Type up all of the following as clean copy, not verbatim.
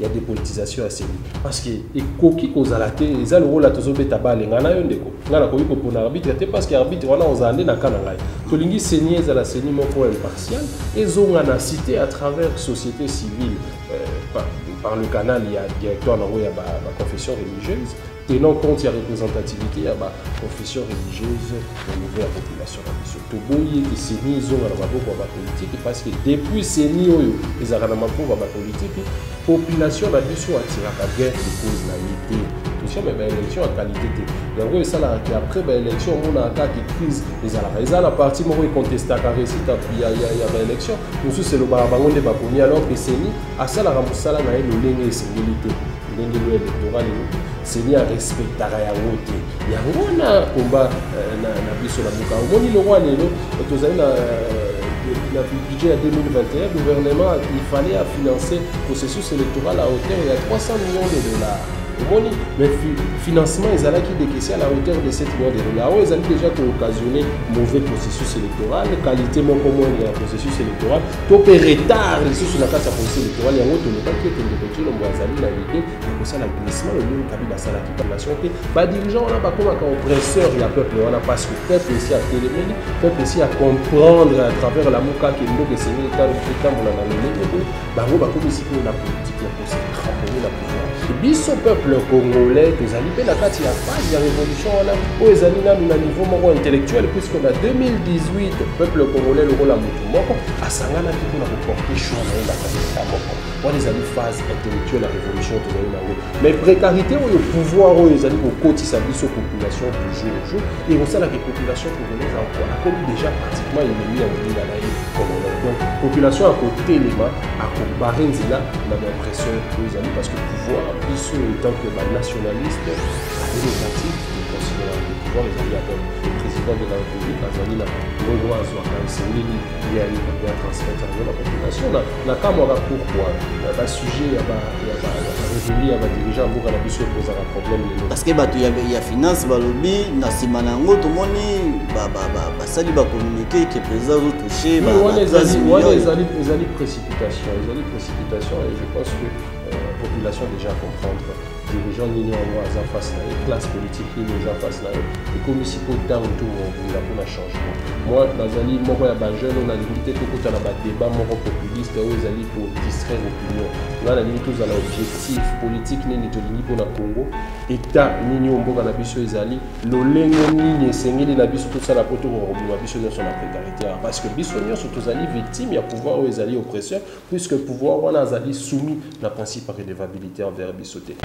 Il y a des politisations à CENI. Parce que les coquilles qu'on a la télé, ils ont le rôle à tous les tabacs, les gars, ils ont la coquille pour l'arbitre, parce que l'arbitre, on a aux années dans le Canada. Tout le monde CENI, à la CENI, mon point impartial, ils ont une cité à travers la société civile. Par le canal, il y a directeur, il y a la confession religieuse. Tenant compte de la représentativité, il y a la confession religieuse au niveau de la population. Tout le monde est CENI, ils ont la politique, parce que depuis CENI, ils ont la politique. La population a dû se attirer à la guerre de cause de la unité. Tout ça, mais l'élection a qualité. Et après l'élection, on a attaqué crise. Ils ont la partie où ils contestent la réussite, puis il y a l'élection. Nous, c'est le barabangon de Bakouni, alors que CENI a ça la ramoussala na le lengue sécurité. Lengue électoral, CENI a respecté la route. Il y a un combat na biso la muka. On dit le roi Nélo, tous les le budget à 2021, le gouvernement, il fallait financer le processus électoral à hauteur de 300 millions de dollars. Mais le financement, ils allaient qui décaisser à la hauteur de 7 millions de dollars. Ils allaient déjà occasionner un mauvais processus électoral, qualité moins commune de la processus électoral, tout est retard sur la carte de processus électoral. Il y a un autre qui est indiqué, le Moazali, la idée, pour ça, l'aglissement, le lieu de la Salaki, comme la nation, les dirigeants, on a pas comme un oppresseur, il y a peuple, on a pas ce que le peuple ici à téléménie, le peuple ici à comprendre à travers la mouka qui est le Seigneur, quand on a la ligne, comme ici, la politique, la possible, cramponner la pouvoir. Et ce peuple congolais, tous les la carte, il y a pas de révolution là, où les amis là, nous niveau intellectuel, puisqu'on a 2018, le peuple congolais, le rôle à Moutoumoko, à Sangana qui peut porter chose à la carte. On les amis phase intellectuelle, la révolution, tout le monde. Mais précarité, où le pouvoir, où les amis au côté s'habille aux populations de jour au jour, et on sait la population congolaise encore, a connu déjà pratiquement une million de congolais. Donc, population à côté, les mains, à Barinzila, on a l'impression que les amis, parce que le pouvoir, ils étant que nationaliste, démocratique, ils considèrent le pouvoir, les amis, le président de la République, Azali, la loi, il y a un transfert de la population. La Camara, pourquoi le sujet, il y a révélé, il y a dirigeant, il y a un problème. Parce qu'il y a finance, il y a lobby, il y a Simanango, tout le monde, ça va communiquer, qui est présent, touché. Les précipitations, et je pense que la population déjà comprendre. Dirigeants ni en face là, classe politique ni en face là, et comme ici pour dans tout il y a un changement. Moi, Nazali, moi il y a des jeunes, on a limité tout côté là bas débat moi populiste, où ils allaient pour distraire l'opinion. Là, la limite tous à l'objectif politique ni litolini pour le Congo, État ni omboka na biso ezali, lolengo ni sengeli na biso tout ça la poto ko robima biso na son précarité parce que biso nyo surtout ali victime, il y a pouvoir où ils allaient oppresseur puisque pouvoir on a ali soumis la principe de redevabilité envers bisoté.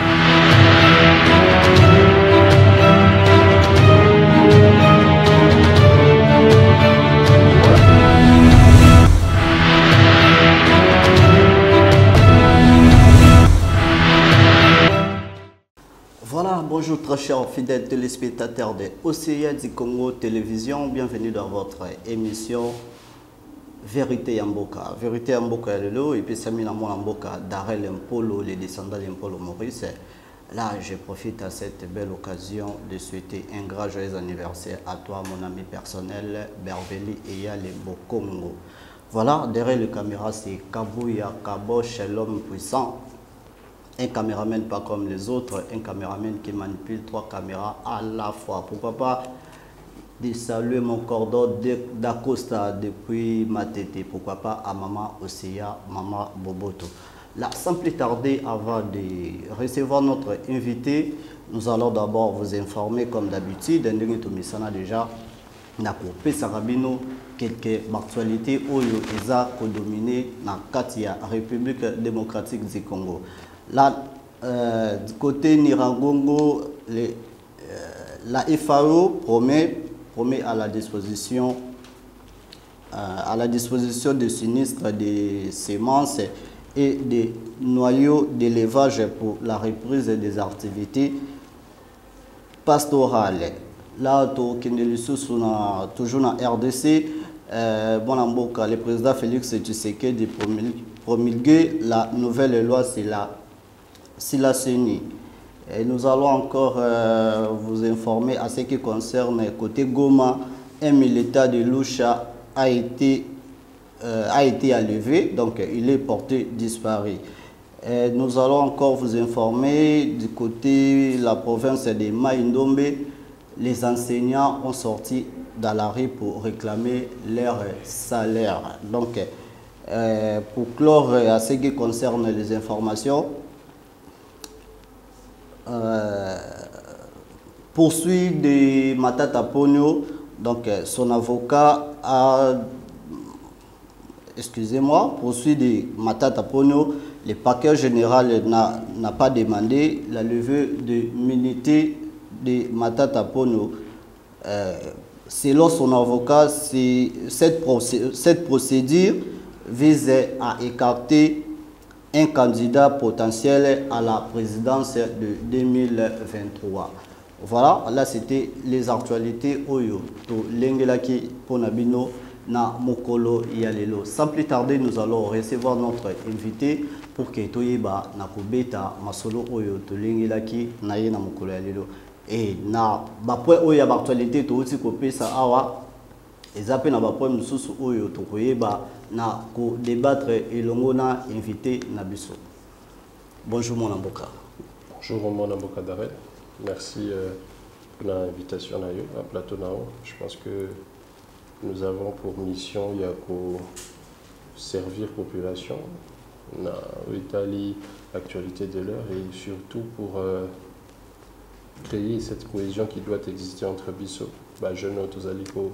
Voilà, bonjour très chers fidèles téléspectateurs de OCA du Congo Télévision, bienvenue dans votre émission Vérité Yamboka. Vérité Yamboka et puis Samina Mboka Darel Mpolo, les descendants d'Mpolo Maurice. Là, je profite à cette belle occasion de souhaiter un grand joyeux anniversaire à toi, mon ami personnel, Berbeli Eyale Bokongo. Voilà, derrière le caméra, c'est Kabouya Kabosh, l'homme puissant. Un caméraman pas comme les autres, un caméraman qui manipule 3 caméras à la fois. Pourquoi pas de saluer mon cordon d'Acosta depuis Matete. Pourquoi pas à Maman Osea, Maman Boboto. Là, sans plus tarder, avant de recevoir notre invité, nous allons d'abord vous informer, comme d'habitude, déjà, na coupé Sarabino, quelques actualités où ils ont dominé la République démocratique du Congo. Là, du côté Nirangongo, la FAO promet à la disposition des sinistres des semences et des noyaux d'élevage pour la reprise des activités pastorales. Là, toujours dans RDC, le président Félix Tshisekedi promulgué la nouvelle loi sur la CENI. Et nous allons encore vous informer à ce qui concerne côté Goma, un militaire de Lucha a été enlevé, donc il est porté disparu. Nous allons encore vous informer du côté de la province de Maïndombe. Les enseignants ont sorti dans la rue pour réclamer leur salaire. Donc, pour clore à ce qui concerne les informations, poursuit de Matata Pogno, donc son avocat a, poursuit de Matata Pogno, le parquet général n'a pas demandé la levée de l'immunité de Matata Pogno. Selon son avocat, cette procédure vise à écarter un candidat potentiel à la présidence de 2023. Voilà, là c'était les actualités Oyo, to Lengelaki Ponabino na Mokolo Yalelo. Sans plus tarder, nous allons recevoir notre invité pour que Toyeba na Kobeta Masolo Oyo, to Lengelaki na Yena Mokolo Yalelo. Et na bapwe Oyo actualité to aussi kopesa awa. Ezape na bapwe mususu Oyo to koyeba na ko débattre elongo na invité na biso. Bonjour mon Amboka. Bonjour mon Amboka Darel. Merci pour l'invitation à Plateau Nao. Je pense que nous avons pour mission il y a pour servir la population, l'actualité de l'heure et surtout pour créer cette cohésion qui doit exister entre Bissau. Jeunes autosaliko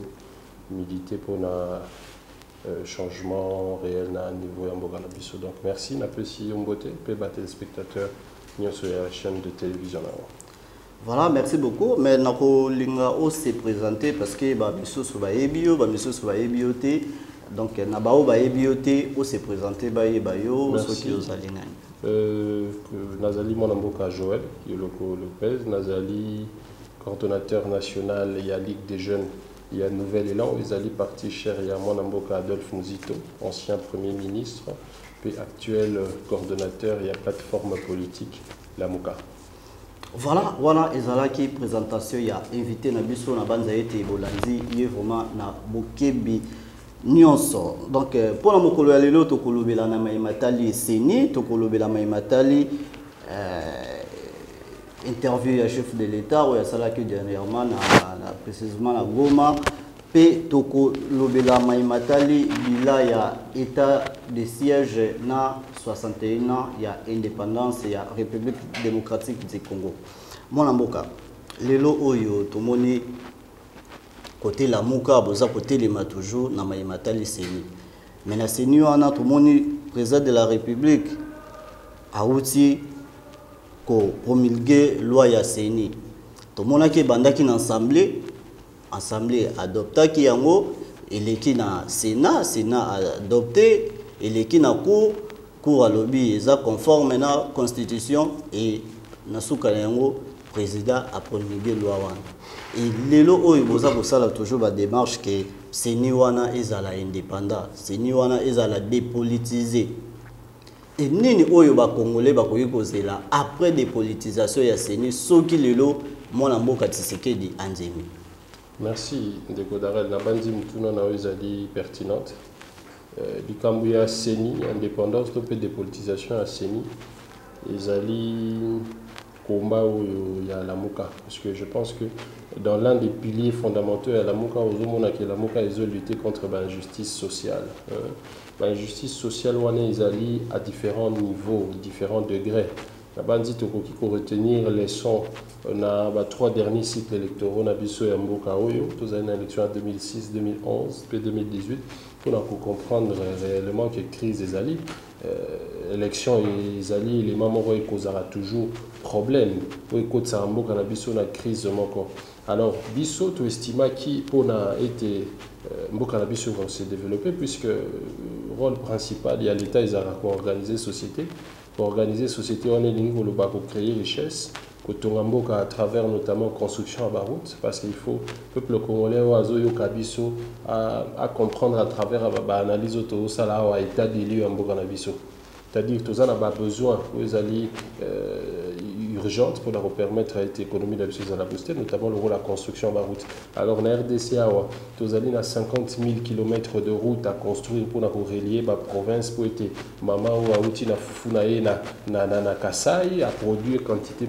militer pour un changement réel à niveau Amboka na Bissau. Donc merci, n'apprécie Ombote, peu téléspectateurs, nous sur la chaîne de télévision. Voilà, merci beaucoup. Mais nous allons se présenter parce que Bissau soit ebio, Bissau soit ebioté. Donc nabao ba ebioté, on se présenter ba ebayo, ceux qui os alingan. Nazali Monamboka Joël, Yoloko Lopez, Nazali coordonnateur national, il y a Ligue des jeunes, il y a Nouvel Élan, Nazali parti cher, il y a Monamboka Adolphe Mouzito, ancien Premier ministre, puis actuel coordonnateur, il y a plateforme politique, la Mouka. Voilà, ezalaki présentation il y a invité na biso na banza ete bolandi il est vraiment na bokebi nyonso. Donc pour la mokolo ya lelo to kolobela na maimatali seni to kolobela maimatali interview ya chef de l'état ou ya salaki dernièrement na précisément na Goma pe to kolobela maimatali bila ya état de siège na 61 ans, il y a indépendance, il y a République démocratique du Congo. Mon Amboka, lelo oyo tomoni côté la Mouka, boza côté les matoujo na maimatali seni. Mais na seni wana tomoni président de la République a outi ko promulguer loi ya seni. Tomona ke bandaki na assemblée adoptaki yango eleki na Sénat adopté eleki na cour à lobby est conforme à la constitution et nasuka yango président a promulgué loi wana et lelo oyo boza kosala toujours ba démarche que seni wana ezala indépendant, seni wana ezala dépolitisé et nini oyo ba congolais ba koyi kozela après dépolitisation ya seni soki lelo mwana mboka Tshisekedi anzemi. Merci Ndeko Darel, na bandi mutuna na ezali pertinente. Likambu ya seni indépendance to pe dépolitisation ya seni ezali combat ya la Mouka parce que je pense que dans l'un des piliers fondamentaux ya la Mouka ozomona que la Mouka ils ont lutté contre l'injustice sociale. L'injustice sociale wana ezali à différents niveaux, différents degrés. La bandit tokoki ko retenir les sons na 3 derniers cycles électoraux na biso ya mboka oyo tozali na élection en 2006, 2011 puis 2018 pour comprendre réellement que crise ezali élection ezali les mamoro ekozala toujours problème pour ekotsa mboka na biso na crise moko. Alors biso to estima ki pona été mboka na biso va se développer puisque rôle principal il y a l'état ezala ko organiser société. Pour organiser société, on est libre pour créer richesse, à travers notamment construction à Barout, parce qu'il faut le peuple congolais à comprendre à travers l'analyse auto à état des lieux en Boganabiso. C'est-à-dire que nous avons besoin, urgente pour leur permettre à l'économie de la booster, notamment le rôle de la construction de la route. Alors, dans la RDCA, nous avons 50 000 km de route à construire pour relier la province pour être maman ou outil na fufunae na Kasai à produire quantité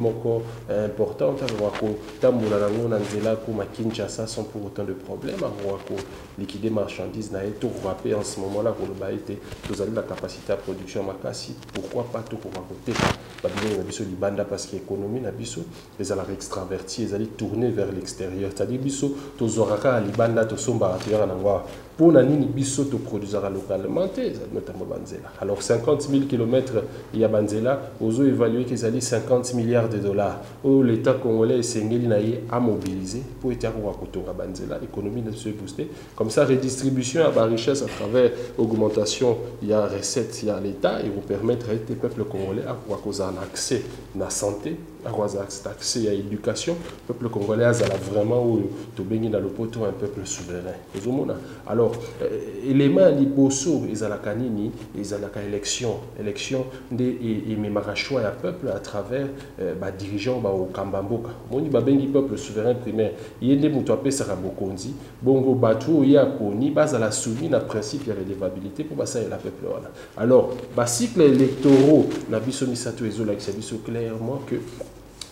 importante pour tambola nango na nzela pour Kinshasa sans pour autant de problèmes pour liquider marchandises na tout rapper en ce moment là pour le baïté vous avez la capacité à production makasi pourquoi pas tout pour côté badine na biso libanda parce que l'économie na biso les ala extravertis ils allaient tourner vers l'extérieur c'est-à-dire biso to zoraka libanda to somba atira na ngwa pour nani biso to produisera localement notamment banzela alors 50 000 km il y a banzela aux évalué qu'ils allaient 50 milliards de dollars où l'état congolais s'engeli na a mobiliser pour être à kotora banzela économie ne se booster comme ça redistribution à la richesse à travers augmentation il y a recette il y a l'état et vous permettre à des peuples congolais à cause un accès à la santé à cause accès à l'éducation peuple congolais a vraiment où to bengi na lopoto un peuple souverain alors élément liboso ezalaka nini ezalaka élection et memara choix ya peuple à travers ba dirigeants ba okambamboka moni ba bengi peuple souverain primaire yende muto apesaka bokonzi bongo batu ya poni bazala soumis na principe ya redevabilité pour basa la peuple wana alors ba cycle électoraux na biso misato ezolakisa biso clairement que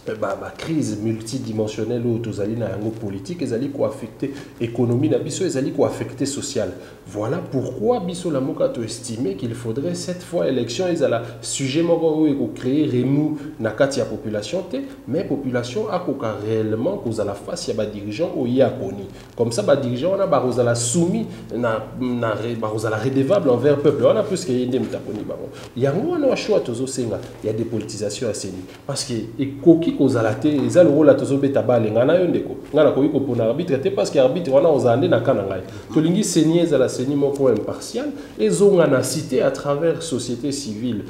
la crise multidimensionnelle ou politique, ils allaient affecter l'économie, ils allaient affecter sociale. Voilà pourquoi biso la moka to estimé qu'il faudrait cette fois élection ils allaient sujet moko ou créer remous na kati ya population mais population a koka réellement cause à la face ya ba dirigeant ou ya poni comme ça ba dirigeant on a ba la soumis na la redevable envers peuple on a plus que yende mtaponi ba il y a un choix tozo senga il y a des politisations à seni parce que ekoki kozala te eza le rôle la tozo beta bale ngana yo ndeko ngana ko yiko pona arbitre te parce que arbitre wana ozande na kana ngai tolingi senier za la seni moko impartial et zongana cité à travers société civile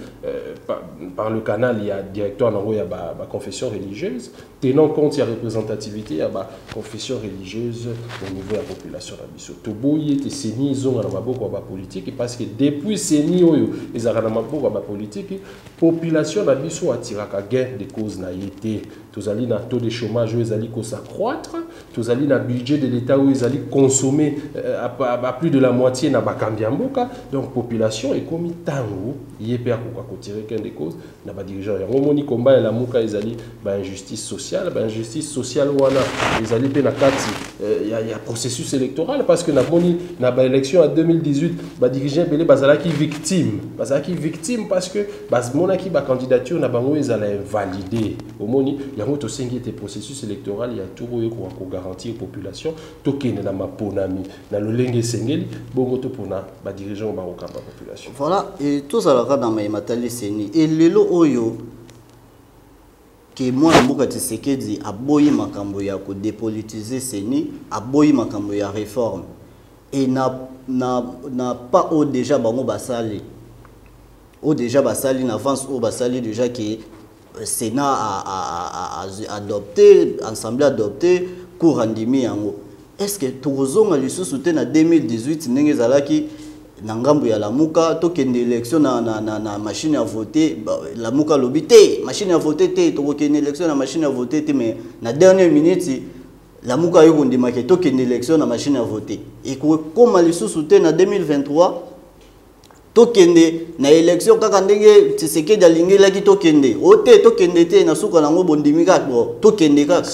par le canal il y a directeur nango ya ba confession religieuse tenant compte ya représentativité ya ba confession religieuse au niveau de la population na biso to boye te seni zongana maboko ba politique parce que depuis seni oyo ezaka na maboko ba politique population na biso atiraka gain de cause na yete tous allez na taux de chômage où ils allaient s'accroître tous allez na budget de l'état où ils allaient consommer à plus de la moitié na bakambiamboka donc population est comme tango yepé quoi tirer qu'un des causes na ba dirigeant ya moni combat la muka ils allaient ba injustice sociale wana ils allaient pe na kati il y a processus électoral parce que na moni na ba élection en 2018 ba dirigeant belé bazalaki victime parce que bas monaki ba candidature na bango ils allaient invalider au moni ya moto sengi était processus électoral il y a tout pour garantir population tokene na maponami na lolenge sengeli bongo to pona ba dirigeant ba okamba population voilà et tout ça là dans ma matali seni et lelo oyo que moi mboka Tshisekedi aboyi makambo ya ko dépolitiser seni aboyi makambo ya réforme et n'a pas au déjà bango basali au déjà basali na avance au basali déjà que Sénat a adopté, Assemblée adopté, Kourandimi yango. Est-ce que Tourozonga lui soutient en 2018 n'enge zalaki nangambu ya lamuka tokende élection na machine à voter lamuka lobité machine à voter te tokende élection na machine à voter te mais na dernière minute lamuka yo ndima ke tokende élection na machine à voter et comme lui soutient en 2023 tokende na élection kaka ndenge Tshisekedi alingelaki tokende ote tokende te na suka nango bondimika bo tokende kaka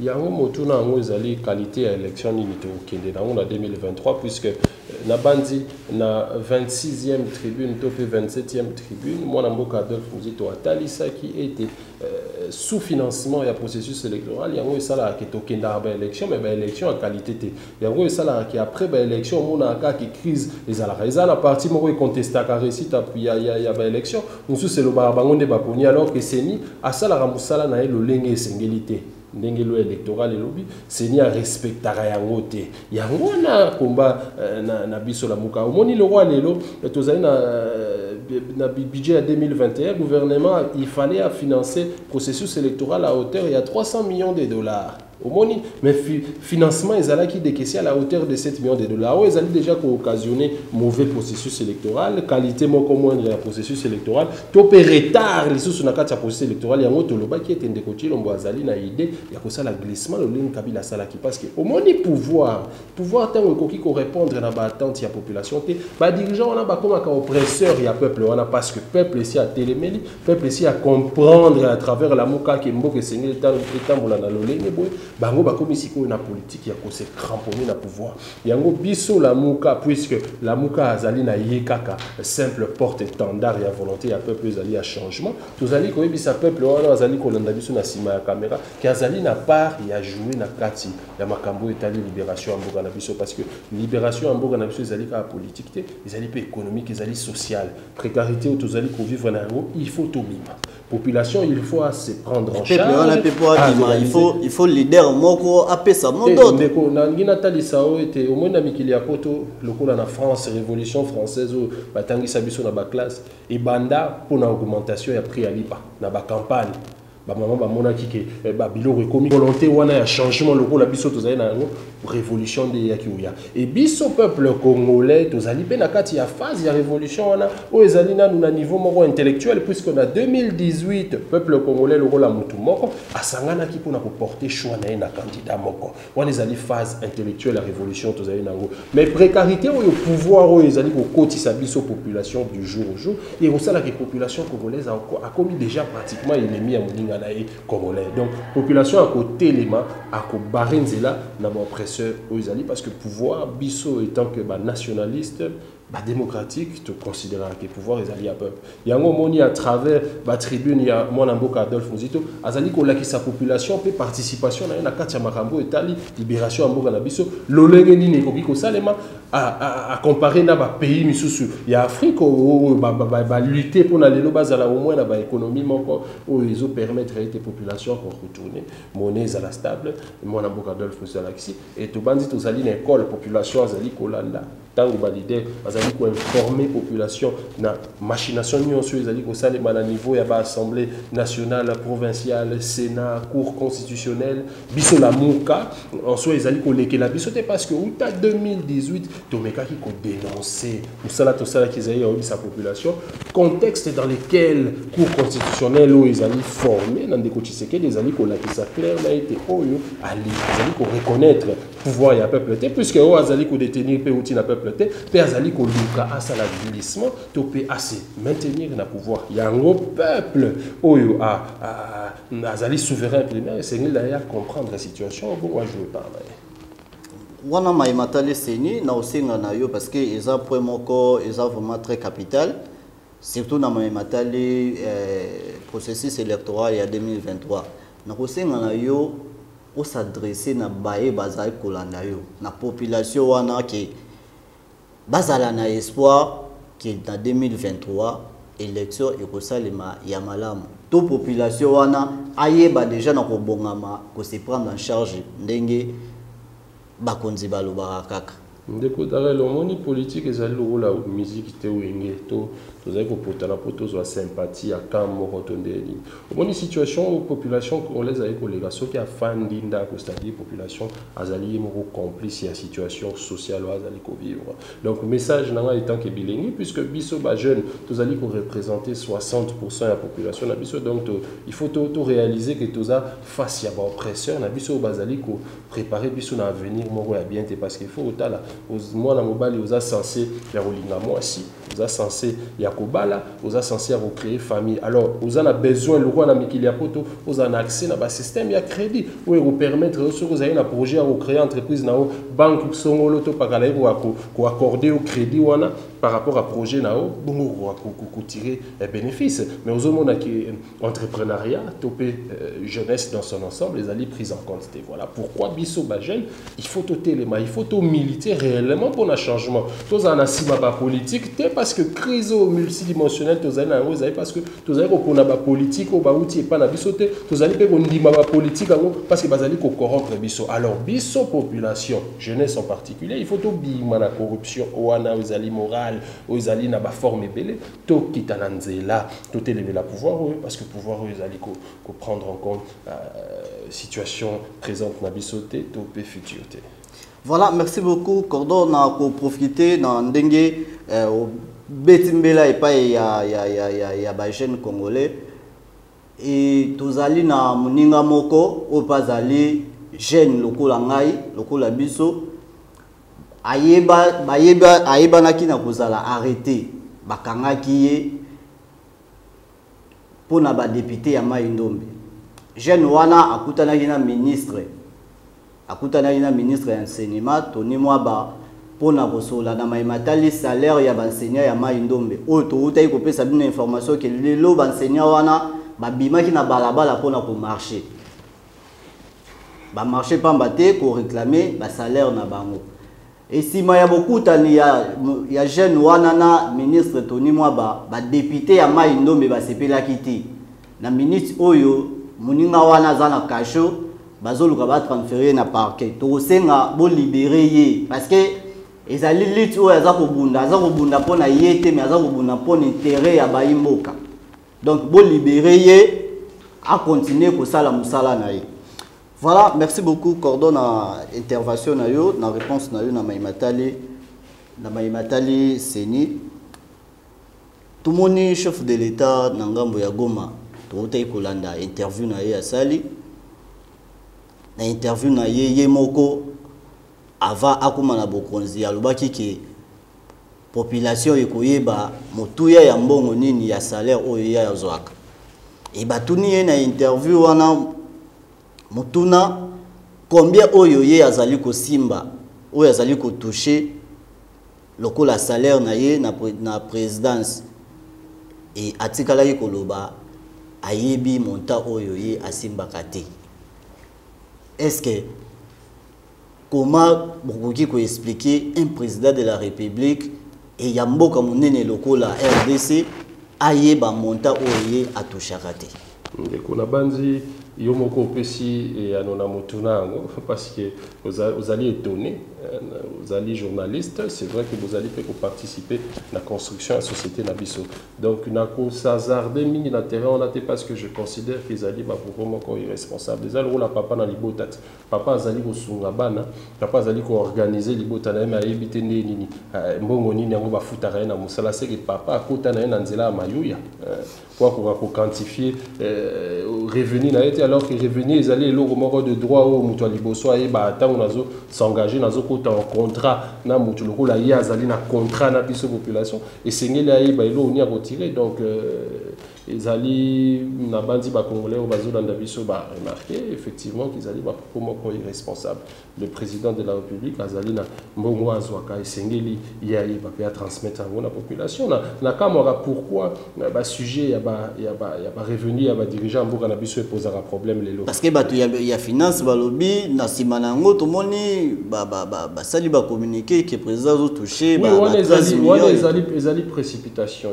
yango motu na ngo ezali qualité ya élection nini tokende nango na 2023 puisque na bandi na 26e tribune to pe 27e tribune mwana mboka Adolphe Muzito atalisaki était sous financement ya processus électoral yango esala ke tokenda ba élection mais ba élection en qualité te yango esala ke après ba élection mona aka ki crise ezala parti moko contesta ka réussite puis ya ba élection musu c'est le bango nde baponi alors que seni asala ra musala na lo lenge esengeli ndenge lo électoral et lobby seni a respectara yango te yango na komba na biso la muka omoni le roi lelo tozali na budget à 2021 gouvernement il fallait financer processus électoral à hauteur il y a 300 millions de dollars mais financement ils qui décaissé à la hauteur de 7 millions de dollars. Ils allaient déjà occasionner mauvais processus électoral, qualité moindre de processus électoral, topé retard les sous na kati processus électoral yango toloba qui était ndekoti lombo azali na idée ya ko sala glissement le ligne kabila sala qui parce que pouvoir tant ekoki ko répondre na ba attente ya population te ba dirigeant on a ba comme oppresseur ya peuple on a parce que peuple ici a téléméli peuple ici à comprendre à travers la muka qui mboke sengeli tambola na lolenge boy bango ba comme ici ko na politique ya ko se cramponner na pouvoir yango biso la muka puisque la muka azali na yekaka simple porte-étendard et à volonté ya peuple azali à changement tous ali ko yebisa peuple wana azali ko landa biso na sima ya caméra qui azali na part ya jouer na kati ya makambo etali libération en mboka na biso parce que libération en mboka na biso ezali ka politique te ezali pe économique ezali social précarité ou tous ali ko vivre na yango il faut tout bima population il faut se prendre en charge il faut leader moko apesa mondo ndeko na ngina talisa o ete au moins na mikili ya poto lokola na France révolution française o batangisa biso na ba classe et banda pour na augmentation ya prix ya lipa na ba campagne ba maman ba mona kike ba biloko ekomi volonté wana ya changement lokola biso tozali na révolution de yakiuya et biso peuple congolais tozali pe na kati ya phase ya révolution wana o ezali na niveau moko intellectuel puisque na 2018 peuple congolais lokola mutu moko asangana ki pona ko porter choix na na candidat moko wana ezali phase intellectuelle la révolution tozali nango mais précarité o pouvoir o ezali ko kotisa biso population du jour au jour et au sala que population congolaise a commis déjà pratiquement ennemi à moninga congolais donc population à côté les mains à ko barinzela na oppresseur aux parce que pouvoir biso étant que nationaliste démocratique te considérer que pouvoir est allié à peuple yango moni à travers la tribune il y a mon amboka Adolphe Muzito azali ko laki sa population pe participation na kati ya makambo etali libération amboka na biso lolenge nini ko biko salema à comparer na ba pays misusu ya Afrique ba lutter pour na lelo bazala au moins na ba économie moko o ils permettre à population pour retourner monnaie à la stable mon amboka Adolphe Muzito et to bandi to zali na école population azali ko landa tango balide azali ko informer population na machination nyonso ezali ko salema na niveau ya ba assemblée nationale provinciale sénat cour constitutionnelle biso la muka en soi ezali ko lekela biso te parce que uta 2018 to mekaki ko dénoncer musala to sala ki ezali ya sa population contexte dans lequel cour constitutionnelle o ezali formé na ndeko Tshisekedi ezali ko lakisa clair na été oyo ali ezali ko reconnaître pouvoir ya peuple te puisque o azali ko détenir pe outil na peuple pe azali ko luka asala glissement to pe assez maintenir na pouvoir yango peuple oyo azali souverain primaire c'est ngila ya comprendre la situation bon wa jouer par là wana maimatale seni na osenga na yo parce que eza point moko eza vraiment très capital surtout na maimatale processus électoral ya 2023 na osenga na yo o s'adresser na baye bazali kolanda yo na population wana ke bazala na espoir que dans 2023 élection ekosalema ya malamu to population wana ayeba déjà na kobongama ko se prendre en charge ndenge bakonzi balobaka kaka ndeko darel omoni politique ezali lokola musique te wenge to tozali kopotana po tozwa sympathie ya camp moko to ndeni omoni situation population congolaise azali kolega soki afandi ndako c'est-à-dire population azali moko complice ya situation sociale oyo azali kovivre donc message na ngai etant ke bilengi puisque biso bajeune tozali koreprésenter 60% ya population na biso donc il faut to réaliser que toza face ya baoppresseur na biso bazali ko préparer biso na avenir moko ya bien te parce qu'il faut otala mwana mobali oza censé ya kolinga mwasi oza censé ya kobala oza censé ya recréer famille alors oza na besoin lokwa na mikili ya poto oza na accès na ba système ya crédit oyo ko permettre soki ozali na projet ya recréer entreprise na o banque songolo to pakala ko accorder au crédit wana par rapport à projet na o bongo ko tirer bénéfice mais ozomona ki entrepreneuriat topé jeunesse dans son ensemble les ali prise en compte voilà pourquoi biso ba jeune il faut to téléma il faut to militer réellement pour un changement tous en asima ba politique te parce que crise multidimensionnelle parce que tous allez pour la politique au bauti et pas la bisoté tous allez pour ndima ba politique parce que bazali ko corrompre biso. Alors biso population jeunesse en particulier il faut tout bima la corruption wana uzali morale uzali na ba forme belé to kitananzela to élever la pouvoir parce que pouvoir uzali ko prendre en compte situation présente na bisoté to pe futurité. Voilà, merci beaucoup. Cordon, on a profité dans Ndenge, Betimbela et pas il y a des jeunes congolais. Et tous allés na Muninga Moko, au pas allé, jeunes locaux langai, locaux la biso. Ayeba naki na kozala arrêté, bakanga kiye pour na ba député ya Maindombe. Jeune wana akutana na ministre. Akutana ina ministre ya enseignement Tony Mwaba pona kosola na maimatali salaire ya enseignant ya Maindombe oto utai ko pesa bina information ke lelo enseignant wana babimaki na balabala pona ko marcher ba marcher pamba te ko réclamer ba salaire na bango et sima ya bokutani ya jeune wana na ministre Tony Mwaba ba député ya Maindombe ba sepela kiti na ministre oyo muninga wana zana kasho bazoluka ba transférer na parquet to senga bo libérer parce que ezali lit o aza ko bunda pona yete mais aza ko bunda pona intérêt ya baimboka donc bo libérer à continuer ko sala musala na ye. Voilà, merci beaucoup Cordon na intervention na yo na réponse na yo na Maimatali Seni. Tout moni chef de l'état na ngambo ya Goma to tay ko landa interview na ye asali na interview na ye moko ava akuma na bokonzi alobaki ke population ekoyeba motuya ya mbongo nini ya salaire oyo ya zwaka e batuni ye na interview wana mutuna combien oyo ye azali ko simba oyo azali ko toucher lokola salaire na ye na présidence et atikala ye koloba ayebi monta oyo ye asimba kate. Est-ce que comment vous pouvez expliquer un président de la République et Yamboka Mounene loko la RDC aye ba monta oye a touchakate? Kuna banzi yomoko pesi et anona motuna parce que vous allez étonner, vous allez journaliste, c'est vrai que vous allez participer à la construction de la société Nabiso. Donc nako sazarde mingi na terrain on a été parce que je considère qu'ils allaient ba pour moko irresponsable. Les allo la papa na libotat. Papa azali ko sunga bana, papa azali ko organiser libota na ma ebité nini. Mbongo nini ngo ba futara na musala c'est que papa akota na na nzela mayuya. Pour quantifier revenu na été alors que revenu ils allaient le moko de droit au mutu liboso et ba tant nazo s'engager nazo kota en contrat na mutu loko la ya azali na contrat na biso population et sengeli ayi ba ilo oni a retirer donc ils allaient na bandi ba congolais au bazo dans biso ba remarquer effectivement qu'ils allaient ba moko irresponsable. Le président de la République azali na mbongo azwaka sengeli ya ba pe transmettre à la population na kamora pourquoi ba sujet ya ba revenu ya ba dirigeant mboka na biso posera problème lelo parce que batu ya finance ba lobby na simana ngo to moni ba sali ba communiquer que président zo touché ba les ali précipitation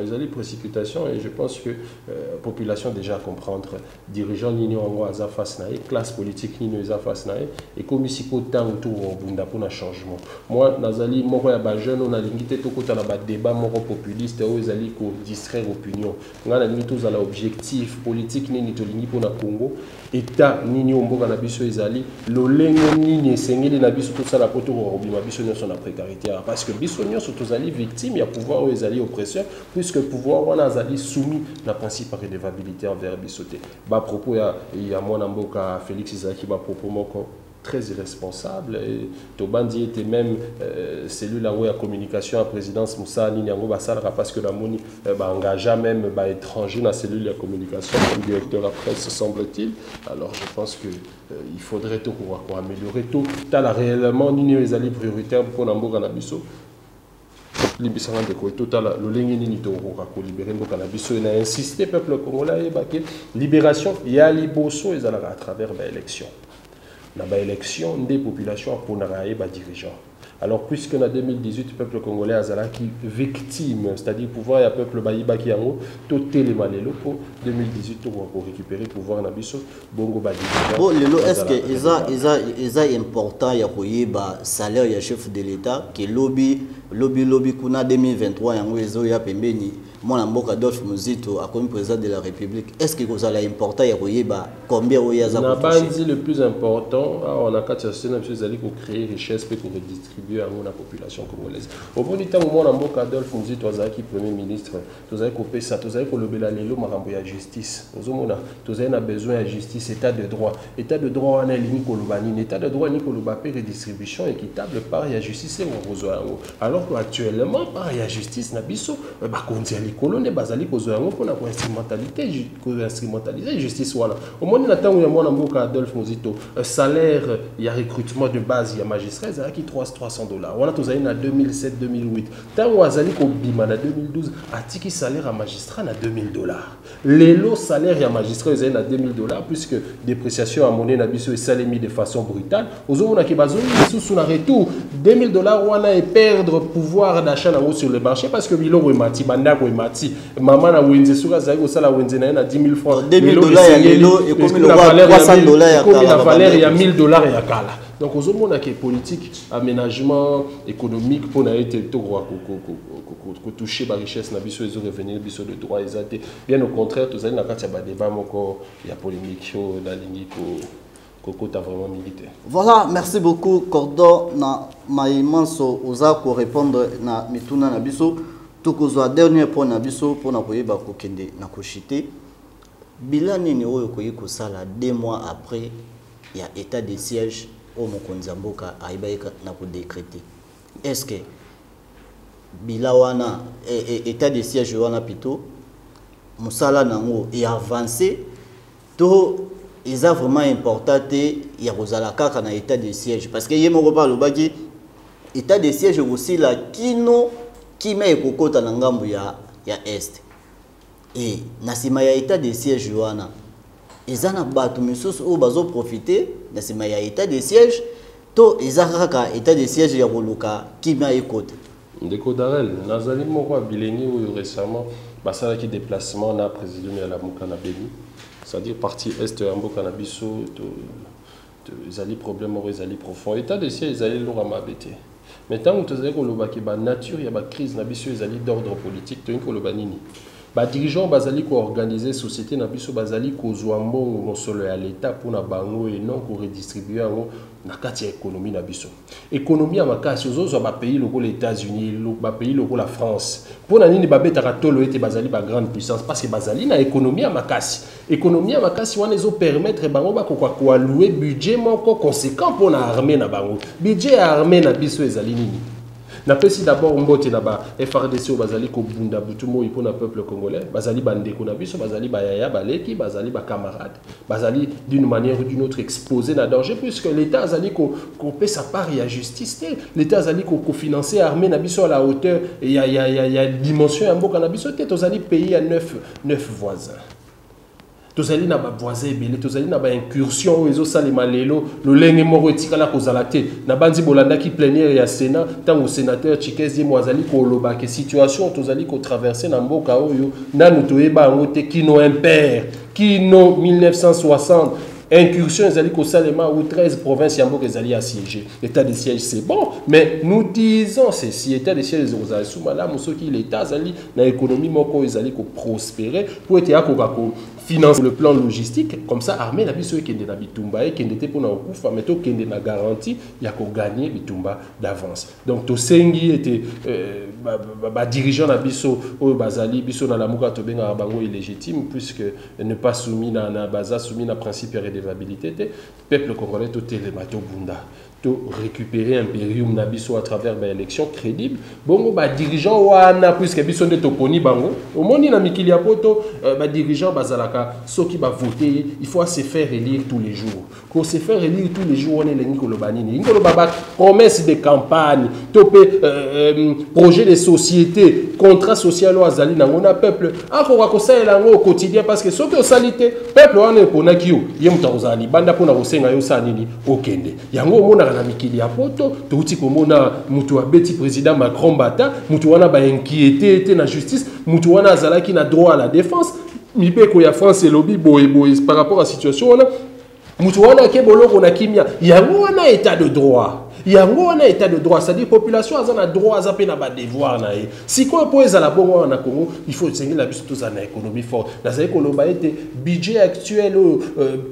et je pense que population déjà comprendre dirigeant ni ngo aza face na classe politique ni aza face na et comme si ko tant autour bunda pour un changement moi nazali moko ya ba jeune on a limité to kota na ba débat moko populiste ou ezali ko distraire opinion ngana ni tous à l'objectif politique ni to lingi pour na Congo état nini omboka na biso ezali lolenge nini sengeli na biso tout ça la poto robima biso nyonso na précarité parce que biso nyonso tozali victime ya pouvoir ezali oppresseur puisque pouvoir wana azali soumis na principe de redevabilité envers bisoté ba propos ya mwana mboka Félix Izaki ba propos moko très irresponsable et Tobandi était même cellule là où la communication à présidence Moussa Ninyango Basalra parce que la moni engagea même étranger dans la cellule de communication comme directeur à presse semble-t-il. Alors je pense que il faudrait tout pour améliorer tout tal réellement ni les alliés prioritaires pour Nambo Ganabiso. Libisanga de quoi total le lengi ni to ko libérer mboka na biso na insister peuple congolais baké libération ya liboso ezala à travers l'élection. La élection des populations pour les dirigeants. Alors, puisque en 2018, le peuple congolais a qui victime, c'est-à-dire pouvoir et le peuple baïba qui en haut, tout les malelo pour 2018, pour récupérer le pouvoir nabiso, bongo badi. Bon, est-ce que c'est important, il y a un salaire du chef de l'État, qui lobby, kuna 2023, il y a pembeni. Mon amboka Adolphe Muzito a comme président de la République. Est-ce que vous allez important combien il y a le plus important, on a quatre choses pour créer richesse pour redistribuer à la population congolaise. Au bout du temps, mon amboka Adolphe Muzito qui premier ministre, vous avez coupé ça, vous avez coupé la justice. Vous avez besoin de justice, état de droit. État de droit, on a une état de droit, on a une redistribution équitable par la justice. Alors qu'actuellement, par la justice, colonne bazali kozwa yango pona ko instrumentaliser justice wana omoni na tango ya mwana mboka Adolphe Muzito salaire ya recrutement de base ya magistrat ezalaki $300 wana tozali na 2007 2008 tango azali ko bima na 2012 atiki salaire ya magistrat na $2000 lelo salaire ya magistrat ezali na $2000 puisque dépréciation à monnaie na biso esalemi de façon brutale ozomona ke bazoli sous na retour $2000 wana et perdre pouvoir d'achat sur le marché parce que biloko emati bandako maman a wenze sur la sala wenze na 10 000 francs. $2000 et comme la valeur il y a $1000 et à kala. Donc aux hommes qui est politique, aménagement économique pour n'être toucher la richesse na biso les revenus biso de droit exact. Bien au contraire, tous allez na katia ba débat moko il y a polémique na lingi Coco t'a vraiment milité. Voilà, merci beaucoup Cordon na maimanso oza ko répondre na mituna na biso. Tout le dernier point na biso pour na koyeba kokende na koshite bilan nini oyo koyi kosala 2 mois après il y a état de siège au mokonzi mboka aibaika na ko décréter. Est-ce que bilan wana état de siège wana plutôt musala nango est avancé to est vraiment important te ya kozala kaka na état de siège parce que yemo ko parle baki état de siège aussi la kino qui met kokota na ngambu ya est et na sima ya état de siège wana ezana batu misusu o bazo profiter na sima ya état de siège to ezaka état de siège ya koluka qui met ekota ndeko darel nazali moko bilengi ou récemment basala ki déplacement na président ya la mukana beni c'est-à-dire partie est ya mboka na biso to ezali problème ou ezali profond état de siège ezali lora mabete. Maintenant, vous avez la nature, il y a une crise d'ordre politique, il y a les dirigeants qui ont organisé la société, ils ont organisé à l'État pour redistribuer l'économie. L'économie, c'est les pays les États-Unis, les pays la France. Pour les pays qui ont grande puissance, parce que l'économie, l'économie permettre de allouer un budget conséquent pour l'armée. Le budget armé na pesi d'abord mbote na ba FRDC o bazali ko bunda butumo pour na peuple congolais bazali bandeko na biso bazali bayaya baleki bazali ba camarades bazali d'une manière ou d'une autre exposé na danger puisque l'état azali ko pesa sa part ya justice l'état azali ko financer armée na biso à la hauteur il y a dimension ya mboka na biso te tozali pays à 9 voisins. Tozali na ba voisin ebele tozali na ba incursion ezo salema lelo lolenge moko etikala kozala te na bandi bolanda ki plénière ya Sénat tango sénateur Chikezi mwazali ko loba ke situation tozali ko traverser na mboka oyo nanu toyeba ngo te kino impair kino 1960 incursion ezali ko salema ou 13 provinces ya mboka ezali assiégé état de siège c'est bon mais nous disons ceci état de siège ezali soumala musoki l'état azali na économie moko ezali ko prospérer pour être akoka ko finance le plan logistique comme ça armée na biso ekende na bitumba ekende te pona okufa mais to kende na garantie ya ko gagner bitumba d'avance donc to sengi était dirigeant na biso o bazali biso na lamuka to benga bango illégitime puisque ne pas soumis na baza soumis na principe de redevabilité peuple congolais to telemato bunda to récupérer impérium na biso à travers ba élection crédible bongo dirigeant wana puisque biso nde to poni bango omoni na mikili ya poto dirigeant bazala ceux qui vont voter, il faut se faire élire tous les jours. Pour se faire élire tous les jours, on est les Nikolobanini. Nikolobaba, promesse de campagne, projet de société, contrat social au Azali, on a peuple. Alors, ça au quotidien parce que ceux qui ont salité, peuple, on est pour Nakio, Yemtauzali, Banda pour Narosenga, Yosanini, Okende. Yango, on a un Mikili Apoto, Touti Komona, Moutoua Betty, président Macron Bata, Moutouana ba inquiété, na justice, Moutouana Azalaki n'a droit à la défense. Mibeko ya France et lobby boy par rapport à la situation on a Moutouana Kebolo on a kimia yango on a état de droit. Yango on a état de droit, c'est-à-dire population a droit à peine à devoir na e. Si quoi pour la bongo na Congo, il faut tenir la bise tous en économie forte. Na ça économie était budget actuel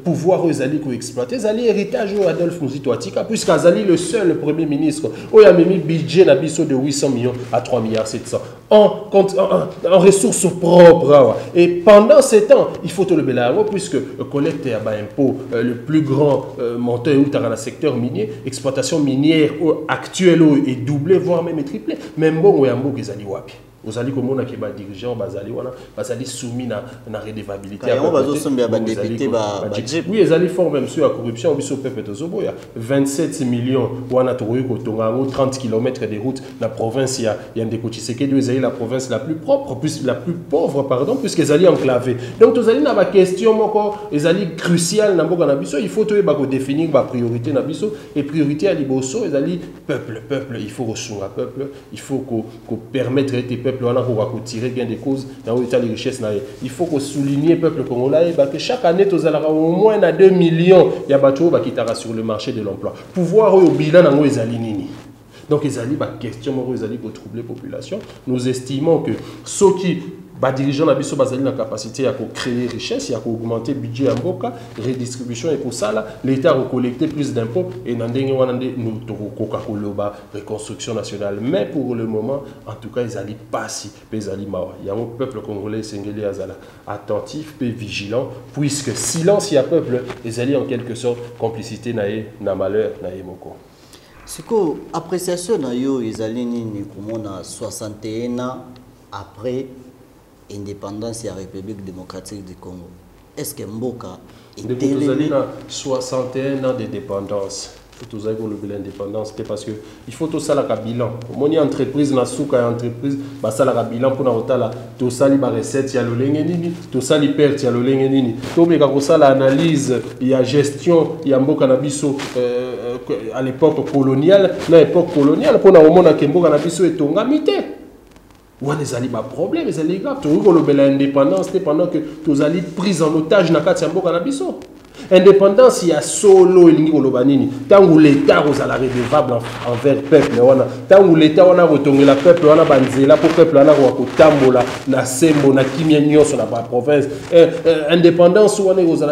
pouvoir aux alliés qu'on exploiter, les héritage au Adolphe Muzito Atika puisque Azali le seul premier ministre où il a mis budget na biso de 800 millions à 3 milliards 700 en ressources propres. Et pendant ces temps, il faut te le bélanger puisque collecte à impôt le plus grand montant dans le secteur minier, exploitation minière actuelle est doublée, voire même triplée. Même bon, il y a un mot qui est allé wapi. Vous allez comme on a qui va diriger, vous allez soumis à la redevabilité. Oui, ils allaient former même sur la corruption, au peuple de Zobo. Il y a 27 millions, on a trouvé 30 km de route. La province, il y a des côtés, c'est que la province la plus propre, plus la plus pauvre, pardon, puisqu'ils allaient enclaver. Donc, vous allez dans la question, ils allaient cruciale dans il faut définir la priorité dans et priorité à l'Iboso, ils allaient peuple, il faut ressourcer le peuple, il faut qu'on permette tes peuples. On a tirer gain des causes dans l'état de richesse. Il faut qu'on souligne peuple congolais que chaque année, tu as au moins 2 millions de bateaux qui sont sur le marché de l'emploi. Pouvoir au bilan dans les alignés. Donc, les alliés, question, les alliés pour troubler la population. Nous estimons que ceux qui dirigeants la biso bazali la capacité à créer richesse, à augmenter le budget en boka, redistribution et pour ça l'État a collecté plus d'impôts et nous Coca-Cola reconstruction nationale. Mais pour le moment, en tout cas, ils allaient pas si ils allaient mawa. Il y a un peuple congolais singélé azala attentif et vigilant puisque silence il y a peuple, ils allaient en quelque sorte complicité na malheur na moko. C'est quoi appréciation na yo ils allaient ni comme on a 61 ans après indépendance de la République démocratique du Congo. Est-ce que Mboka est délégué 61 ans de dépendance. Il faut tout le l'indépendance parce que il faut tout ça la bilan. Mon entreprise na souka entreprise ba ça la bilan pour na otala tout ça li ba recette ya lolenge nini, tout ça li perte ya lolenge nini. To meka ko ça l'analyse, il y a gestion, il y a Mboka na biso à l'époque coloniale, na époque coloniale pour na omona ke Mboka na biso etongamité. Ou les alliés pas problème, les alliés graves. Tu vois l'indépendance pendant que tu alliés pris en otage na Katsiambo Kanabiso. Indépendance, il y a solo et l'Ingi. Tant où l'État est redevable envers le peuple, tant où l'État a retourné le peuple, on a banzé pour le peuple, on a tambola, na sembo, na kimia sur la province. Indépendance,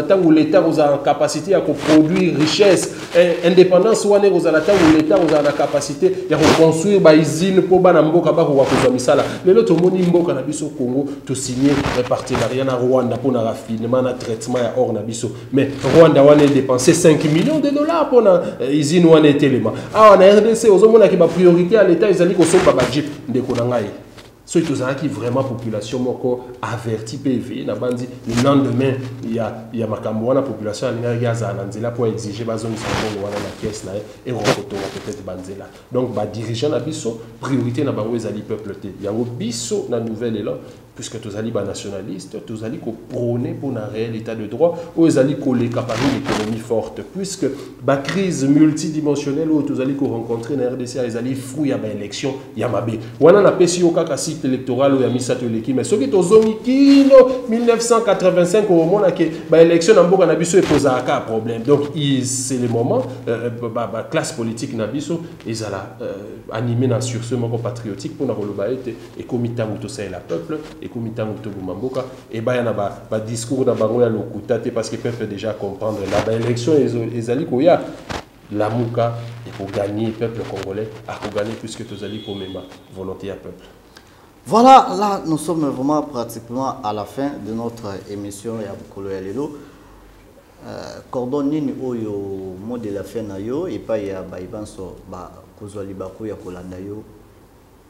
tant où l'État a la capacité à produire richesse. Indépendance, tant où l'État a la capacité de reconstruire des usines pour les Mboka pour misala. Les autres Mboka na biso Congo, tu signé un partenariat na Rwanda pour le raffinement, le traitement à or na biso. Mais Rwanda a dépensé 5 millions de dollars pour l'usine ou un élément. Ah, en RDC, aux hommes qui ont priorité à l'État, ils ont dit qu'ils sont pas jeep de Konangaï. Ceux qui vraiment population encore avertie PV, le lendemain, il y a ma la population là pour exiger la zone de la caisse et peut-être banzela. Donc, dirigeant la biso, priorité na bango ezali peuple te. Il y a un biso na nouvelle élan puisque tous allez nationalistes, tous allez prôner pour un réel état de droit, ou ils allez coller parmi l'économie forte, puisque la crise multidimensionnelle où tous allez rencontrer dans la RDC, ils allez fouiller à l'élection, il y a mabé. On a PC au cas site électoral où il y a mis ça tout l'équipe, mais ce qui est aux zones 1985 au moment que l'élection dans Mboka Nabiso est posé un problème. Donc c'est le moment, la classe politique Nabiso, ils allaient animer sur ce moment patriotique pour nous relobaïter et comité où tout ça est la peuple. Et comme il y a un discours dans le parce que peuvent déjà comprendre la élection les alliés qu'il y a la mouka et pour gagner le peuple congolais à gagner puisque tous alliés pour même volonté à peuple. Voilà, là nous sommes vraiment pratiquement à la fin de notre émission ya Bokolo ya Lelo. Cordonine oyo mot de la fin na yo et pas ya baibanso ba kozwali bako ya kolanda yo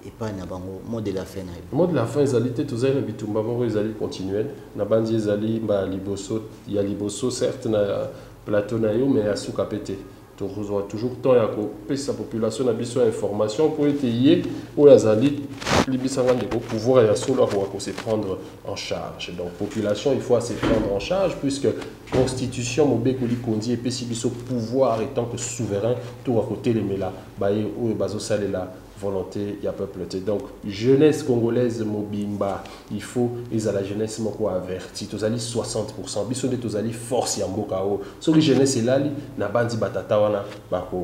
et pas na bango mot de la fin na mot de la fin ezalité tozali na bitumba moko ezali continuel na bandi ezali ba liboso ya liboso certes na plateau na yo mais ya suka pété tozwa toujours temps ya kopesa population na biso information pour ete ye oyo azali libisanga ndeko pouvoir ya solo akoka se prendre en charge. Donc population il faut se prendre en charge puisque constitution mobekoli kondi epesi biso pouvoir étant que souverain tout à côté les mela baye oyo bazosalela volonté ya peuple. Donc jeunesse congolaise mobimba il faut ils à la jeunesse moko averti tozali 60% biso de tozali force ya mboka o so que jeunesse elali na bandi batata wana bako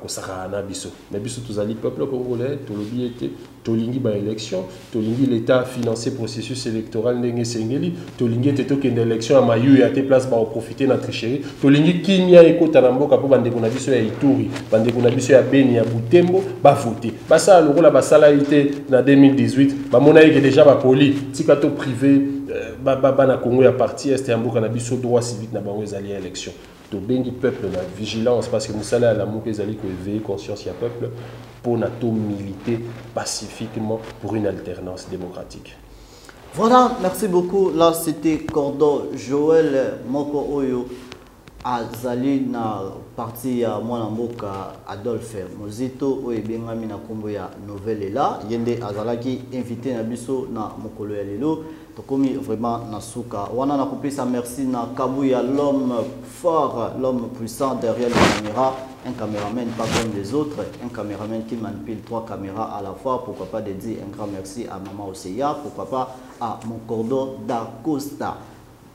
sakana biso mais biso tozali peuple congolais tolobi ete tolingi ba élection tolingi l'état financer processus électoral ndenge sengeli tolingi ete tokende élection ya mayu ya te place ba profiter na tricherie tolingi kimia ekota na mboka po bandeko na biso ya Ituri bandeko na biso ya Beni ya Butembo ba voter basa lokola basala ite na 2018 ba mona eke déjà ba poli tika to privé na Congo ya parti est ya mboka na biso droit civique na bango ezali élection to bengi peuple na vigilance parce que musala la mouke ezali ko éveiller conscience ya peuple pour na to militer pacifiquement pour une alternance démocratique. Voilà, merci beaucoup. Là c'était Cordon Joël Moko Oyo azali na parti ya mwana mboka Adolphe Mozito oyo bengami na kombo ya nouvelle là yende azalaki invité na biso na mokolo ya lelo tokomi vraiment na suka wana na kopesa merci na Kabuya l'homme fort l'homme puissant derrière la caméra un caméraman pas comme les autres un caméraman qui manipule 3 caméras à la fois pourquoi pas de dire un grand merci à maman Oseya pourquoi pas à mon cordon d'Acosta.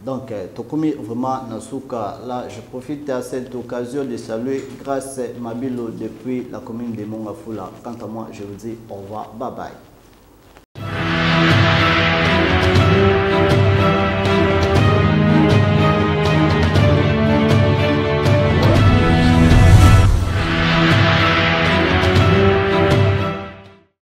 Donc, Tokomi vraiment Nasuka, là je profite à cette occasion de saluer Grâce Mabilo depuis la commune de Mongafula. Quant à moi, je vous dis au revoir, bye bye.